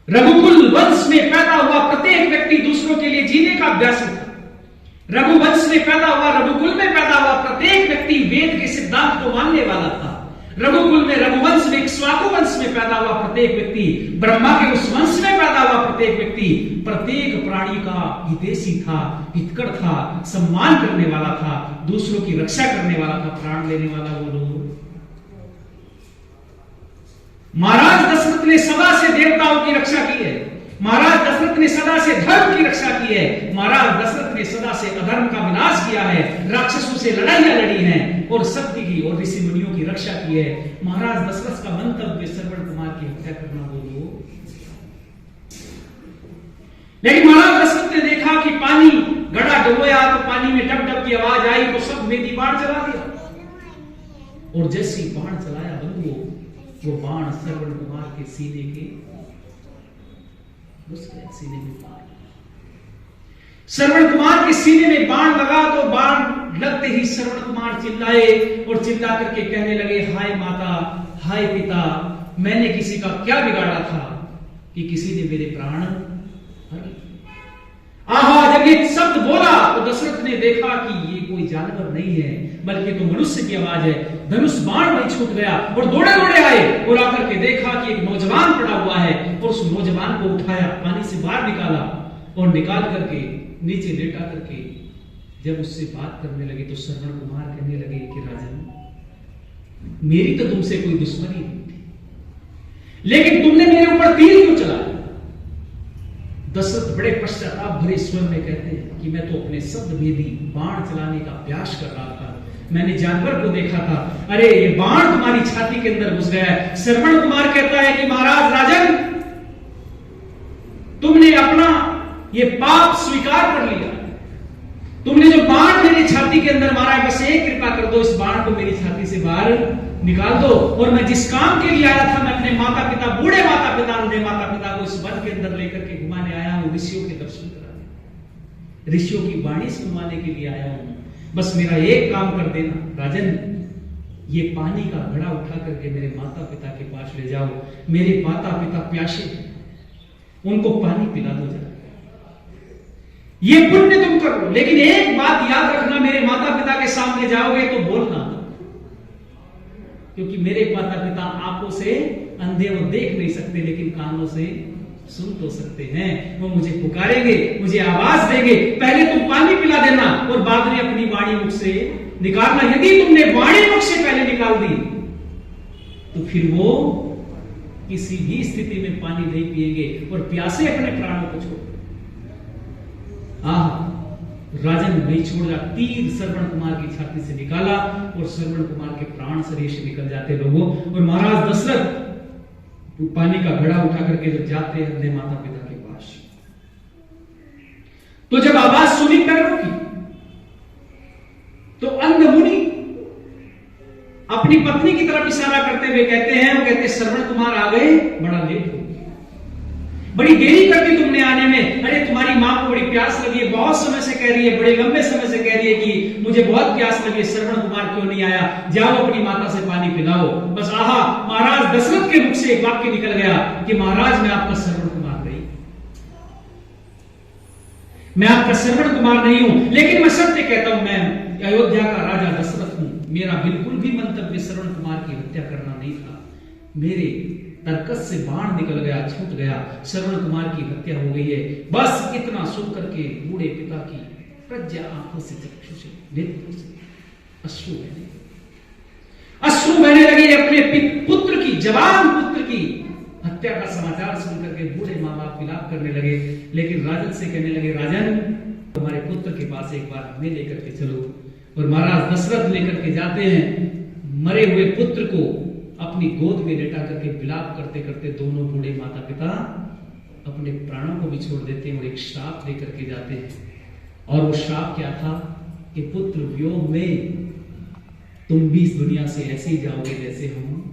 रघुकुल वंश में पैदा हुआ प्रत्येक व्यक्ति दूसरों के लिए जीने का अभ्यास था। रघुवंश में पैदा हुआ, रघुकुल में पैदा हुआ प्रत्येक व्यक्ति वेद के सिद्धांत को मानने वाला था। रघुकुल में, रघुवंश में, इक्ष्वाकु वंश में पैदा हुआ प्रत्येक व्यक्ति, ब्रह्मा के उस वंश में पैदा हुआ प्रत्येक व्यक्ति प्रत्येक प्राणी का हितैषी था, हितकर था, सम्मान करने वाला था, दूसरों की रक्षा करने वाला था, प्राण लेने वाला वो लोग। महाराज दशरथ ने सदा से देवताओं की रक्षा की है। महाराज दशरथ ने सदा से धर्म की रक्षा की है। महाराज दशरथ ने सदा से अधर्म का विनाश किया है, राक्षसों से लड़ाइयां लड़ी हैं और सत्य की और ऋषि मुनियों की रक्षा की है। महाराज दशरथ का मंतव्य श्रवण कुमार की हत्या करना बोलो। लेकिन महाराज दशरथ ने देखा कि पानी गड़ा डुबोया तो पानी में डब डब की आवाज आई तो सब वेदी बाण चला दिया, और जैसी बाण चलाया बंधुओं, वो बाण श्रवण कुमार के सीने के सीने में बाण, श्रवण कुमार के सीने में बाण लगा तो बाण लगते ही श्रवण कुमार चिल्लाए और चिल्ला करके कहने लगे, हाय माता, हाय पिता, मैंने किसी का क्या बिगाड़ा था कि किसी ने मेरे प्राण हर लिए। आहा, जब ये शब्द बोला तो दशरथ ने देखा कि ये कोई जानवर नहीं है बल्कि तो मनुष्य की आवाज है। धनुष बाण में छूट गया और दौड़े दौड़े आए और आकर के देखा कि एक नौजवान पड़ा हुआ है और उस नौजवान को उठाया, पानी से बाहर निकाला और निकाल करके नीचे लेटा करके जब उससे बात करने लगे तो श्रवण कुमार कहने लगे कि राजन, मेरी तो तुमसे कोई दुश्मनी नहीं थी, लेकिन तुमने मेरे ऊपर तीर क्यों चलाया? दशरथ बड़े पश्चाताप भरे स्वर में कहते हैं कि मैं तो अपने शब्द भेदी बाण चलाने का अभ्यास कर रहा था, मैंने जानवर को देखा था, अरे ये बाण तुम्हारी छाती के अंदर घुस गया है। श्रवण कुमार कहता है कि महाराज राजन, तुमने अपना ये पाप स्वीकार कर लिया, तुमने जो बाण मेरी छाती के अंदर मारा है, बस एक कृपा कर दो, इस बाण को मेरी छाती से बाहर निकाल दो और मैं जिस काम के लिए आया था, मैं अपने माता पिता, बूढ़े माता पिता, अंधे माता पिता को इस वन के अंदर लेकर के घुमाने आया हूं, ऋषियों के दर्शन कराने, ऋषियों की वाणी सुनवाने के लिए आया हूं, बस मेरा एक काम कर देना राजन, ये पानी का घड़ा उठा करके मेरे माता पिता के पास ले जाओ, मेरे माता पिता प्यासे हैं, उनको पानी पिला दो जरा, ये पुण्य तुम करो। लेकिन एक बात याद रखना, मेरे माता पिता के सामने जाओगे तो बोलना, क्योंकि मेरे माता पिता आंखों से अंधे, वो देख नहीं सकते लेकिन कानों से सुन तो सकते हैं, वो मुझे पुकारेंगे, मुझे आवाज देंगे, पहले तुम पानी पिला देना और बाद में अपनी वाणी मुख से निकालना। यदि तुमने वाणी मुख से पहले निकाल दी तो फिर वो किसी भी स्थिति में पानी नहीं पिएंगे और प्यासे अपने प्राणों को छोड़। राजन नहीं छोड़ रहा, तीर श्रवण कुमार की छाती से निकाला और श्रवण कुमार के प्राण शरीर से निकल जाते लोगों। और महाराज दशरथ पानी का घड़ा उठा करके जब जाते हैं अपने माता पिता के पास, तो जब आवाज सुनी पैरों की तो अंध मुनि अपनी पत्नी की तरफ इशारा करते हुए कहते हैं, वो कहते श्रवण कुमार आ गए, बड़ा लेट हो गया, बड़ी देरी कर दी तुमने आने में, अरे तुम्हारी मां को बड़ी प्यास लगी है, बहुत समय से कह रही है, बड़े लंबे समय से कह रही है कि मुझे बहुत प्यास लगी है, श्रवण कुमार क्यों नहीं आया, जाओ अपनी माता से पानी पिलाओ। बस आहा, महाराज दशरथ के मुख से एक वाक्य निकल गया कि महाराज मैं आपका श्रवण कुमार नहीं, मैं आपका श्रवण कुमार नहीं हूं, लेकिन मैं सत्य कहता हूं, मैं अयोध्या का राजा दशरथ हूं, मेरा बिल्कुल भी मंतव्य श्रवण कुमार की हत्या करना नहीं था, मेरे तर्कस से बाण निकल गया, छूट गया, श्रवण कुमार की हत्या हो गई है। बस इतना सुन करके बूढ़े पिता की प्रज्ञा आंखों से, चक्षु से, नेत्रों से अश्रु बहने लगे अपने पुत्र की, जवान पुत्र की हत्या का समाचार सुन करके बूढ़े मां बाप विलाप करने लगे। लेकिन राजन से कहने लगे, राजन तुम्हारे पुत्र के पास एक बार हमें लेकर के चलो। और महाराज दशरथ लेकर के जाते हैं, मरे हुए पुत्र को अपनी गोद में लेटा करके विलाप करते करते दोनों बूढ़े माता पिता अपने प्राणों को भी छोड़ देते हैं और एक श्राप देकर के जाते हैं। और वो श्राप क्या था कि पुत्र वियोग में तुम भी इस दुनिया से ऐसे ही जाओगे जैसे हम